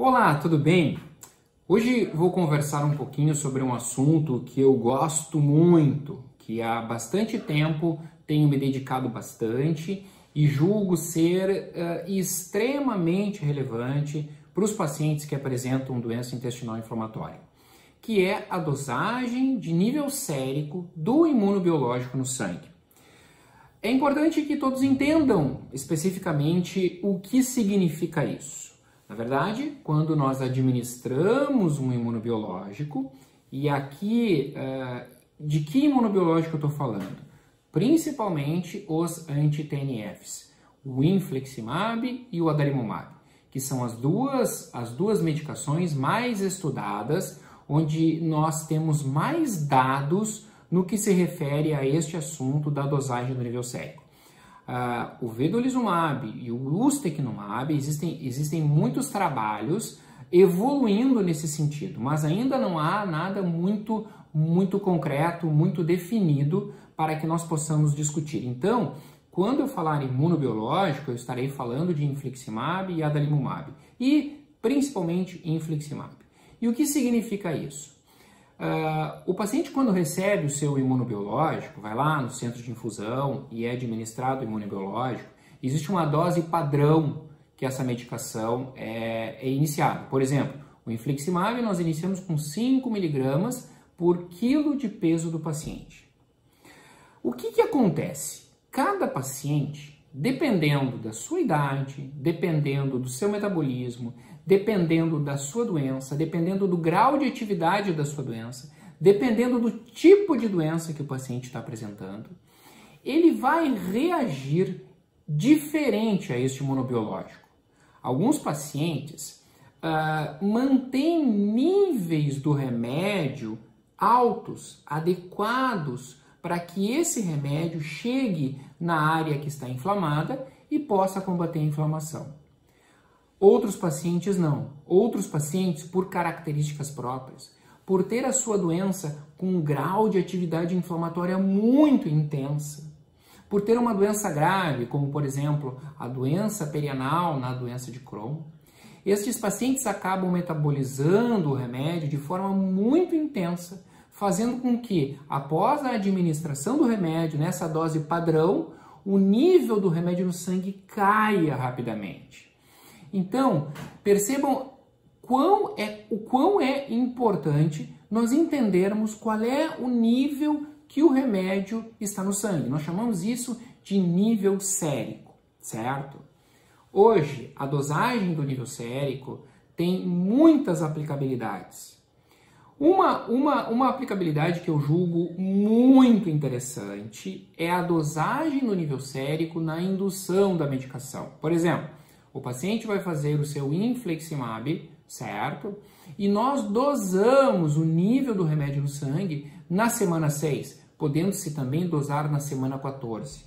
Olá, tudo bem? Hoje vou conversar um pouquinho sobre um assunto que eu gosto muito, que há bastante tempo tenho me dedicado bastante e julgo ser extremamente relevante para os pacientes que apresentam doença intestinal inflamatória, que é a dosagem de nível sérico do imunobiológico no sangue. É importante que todos entendam especificamente o que significa isso. Na verdade, quando nós administramos um imunobiológico, e aqui de que imunobiológico eu estou falando? Principalmente os anti-TNFs, o infliximab e o adalimumab, que são as duas medicações mais estudadas, onde nós temos mais dados no que se refere a este assunto da dosagem do nível sérico. O vedolizumab e o ustekinumab, existem muitos trabalhos evoluindo nesse sentido, mas ainda não há nada muito concreto, muito definido para que nós possamos discutir. Então, quando eu falar em imunobiológico, eu estarei falando de infliximab e adalimumab, e principalmente infliximab. E o que significa isso? O paciente, quando recebe o seu imunobiológico, vai lá no centro de infusão e é administrado o imunobiológico, existe uma dose padrão que essa medicação é iniciada. Por exemplo, o infliximab nós iniciamos com 5 mg por quilo de peso do paciente. O que acontece? Cada paciente, dependendo da sua idade, dependendo do seu metabolismo, dependendo da sua doença, dependendo do grau de atividade da sua doença, dependendo do tipo de doença que o paciente está apresentando, ele vai reagir diferente a este imunobiológico. Alguns pacientes mantêm níveis do remédio altos, adequados, para que esse remédio chegue na área que está inflamada e possa combater a inflamação. Outros pacientes não. Outros pacientes, por características próprias, por ter a sua doença com um grau de atividade inflamatória muito intensa, por ter uma doença grave, como por exemplo a doença perianal na doença de Crohn, estes pacientes acabam metabolizando o remédio de forma muito intensa, fazendo com que, após a administração do remédio nessa dose padrão, o nível do remédio no sangue caia rapidamente. Então, percebam o quão é importante nós entendermos qual é o nível que o remédio está no sangue. Nós chamamos isso de nível sérico, certo? Hoje, a dosagem do nível sérico tem muitas aplicabilidades. Uma aplicabilidade que eu julgo muito interessante é a dosagem do nível sérico na indução da medicação. Por exemplo, o paciente vai fazer o seu infliximab, certo? E nós dosamos o nível do remédio no sangue na semana 6, podendo-se também dosar na semana 14.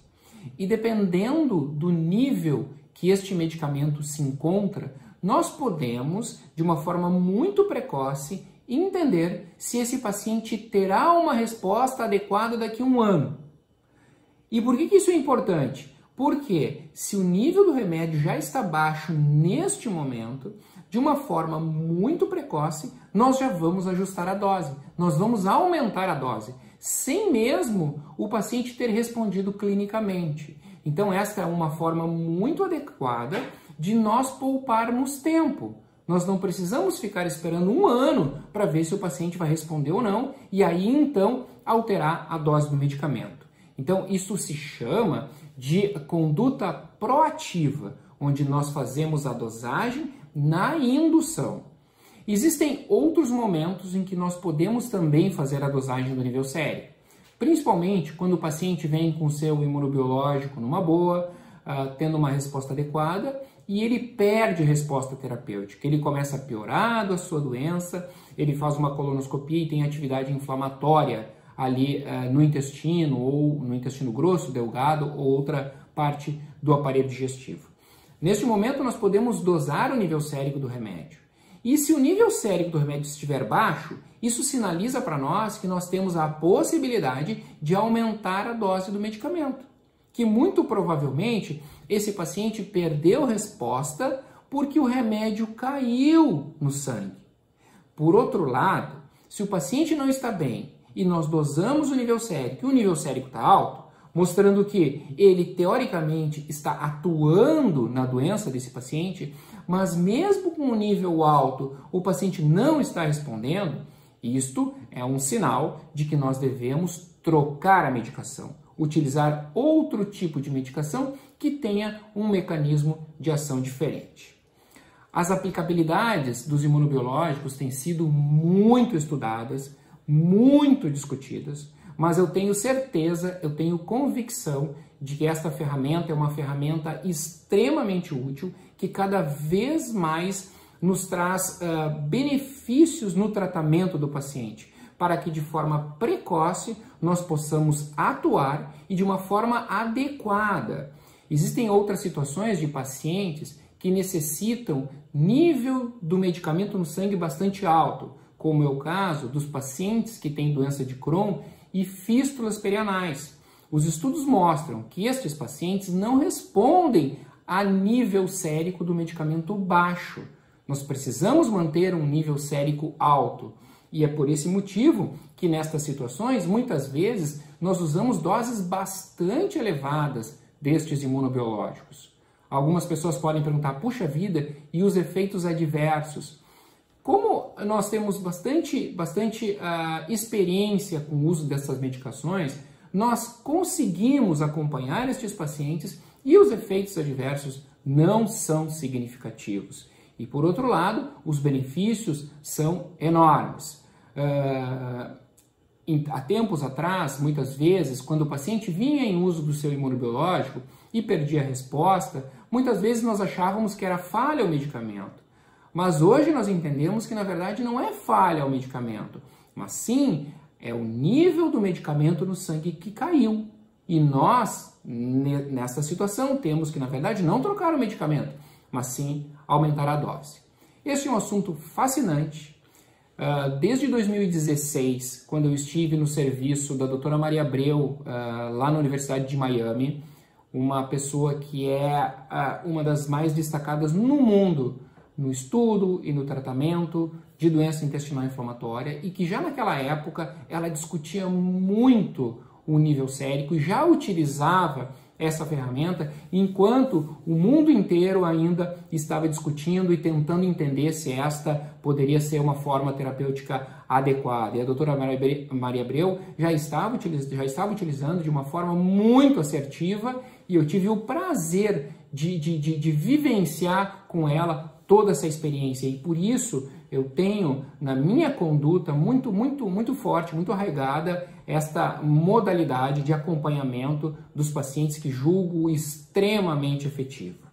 E dependendo do nível que este medicamento se encontra, nós podemos, de uma forma muito precoce, entender se esse paciente terá uma resposta adequada daqui a um ano. E por que isso é importante? Porque se o nível do remédio já está baixo neste momento, de uma forma muito precoce, nós já vamos ajustar a dose, nós vamos aumentar a dose, sem mesmo o paciente ter respondido clinicamente. Então esta é uma forma muito adequada de nós pouparmos tempo. Nós não precisamos ficar esperando um ano para ver se o paciente vai responder ou não, e aí então alterar a dose do medicamento. Então, isso se chama de conduta proativa, onde nós fazemos a dosagem na indução. Existem outros momentos em que nós podemos também fazer a dosagem do nível sérico, principalmente quando o paciente vem com o seu imunobiológico numa boa, tendo uma resposta adequada, e ele perde a resposta terapêutica. Ele começa a piorar a sua doença, ele faz uma colonoscopia e tem atividade inflamatória ali no intestino, ou no intestino grosso, delgado, ou outra parte do aparelho digestivo. Neste momento, nós podemos dosar o nível sérico do remédio. E se o nível sérico do remédio estiver baixo, isso sinaliza para nós que nós temos a possibilidade de aumentar a dose do medicamento. Que muito provavelmente esse paciente perdeu resposta porque o remédio caiu no sangue. Por outro lado, se o paciente não está bem e nós dosamos o nível sérico e o nível sérico está alto, mostrando que ele teoricamente está atuando na doença desse paciente, mas mesmo com o nível alto o paciente não está respondendo, isto é um sinal de que nós devemos trocar a medicação, utilizar outro tipo de medicação que tenha um mecanismo de ação diferente. As aplicabilidades dos imunobiológicos têm sido muito estudadas, muito discutidas, mas eu tenho certeza, eu tenho convicção de que esta ferramenta é uma ferramenta extremamente útil, que cada vez mais nos traz benefícios no tratamento do paciente, para que de forma precoce nós possamos atuar e de uma forma adequada. Existem outras situações de pacientes que necessitam nível do medicamento no sangue bastante alto, como é o caso dos pacientes que têm doença de Crohn e fístulas perianais. Os estudos mostram que estes pacientes não respondem a nível sérico do medicamento baixo. Nós precisamos manter um nível sérico alto. E é por esse motivo que nestas situações, muitas vezes, nós usamos doses bastante elevadas destes imunobiológicos. Algumas pessoas podem perguntar, puxa vida, e os efeitos adversos? Como nós temos bastante experiência com o uso dessas medicações, nós conseguimos acompanhar estes pacientes e os efeitos adversos não são significativos. E por outro lado, os benefícios são enormes. Há tempos atrás, muitas vezes, quando o paciente vinha em uso do seu imunobiológico e perdia a resposta, muitas vezes nós achávamos que era falha o medicamento. Mas hoje nós entendemos que, na verdade, não é falha o medicamento, mas sim é o nível do medicamento no sangue que caiu. E nós, nessa situação, temos que, na verdade, não trocar o medicamento, mas sim aumentar a dose. Este é um assunto fascinante. Desde 2016, quando eu estive no serviço da doutora Maria Abreu, lá na Universidade de Miami, uma pessoa que é uma das mais destacadas no mundo no estudo e no tratamento de doença intestinal inflamatória e que já naquela época ela discutia muito o nível sérico e já utilizava essa ferramenta, enquanto o mundo inteiro ainda estava discutindo e tentando entender se esta poderia ser uma forma terapêutica adequada. E a doutora Maria Abreu já estava utilizando de uma forma muito assertiva e eu tive o prazer de vivenciar com ela toda essa experiência. E por isso eu tenho na minha conduta muito forte, muito arraigada, esta modalidade de acompanhamento dos pacientes que julgo extremamente efetivo.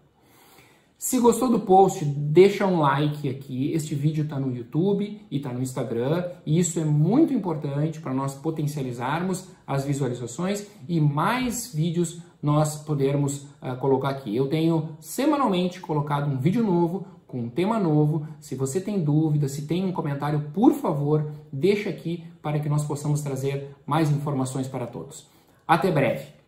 Se gostou do post, deixa um like aqui. Este vídeo está no YouTube e está no Instagram. E isso é muito importante para nós potencializarmos as visualizações e mais vídeos nós podermos colocar aqui. Eu tenho semanalmente colocado um vídeo novo, com um tema novo. Se você tem dúvida, se tem um comentário, por favor, deixa aqui para que nós possamos trazer mais informações para todos. Até breve!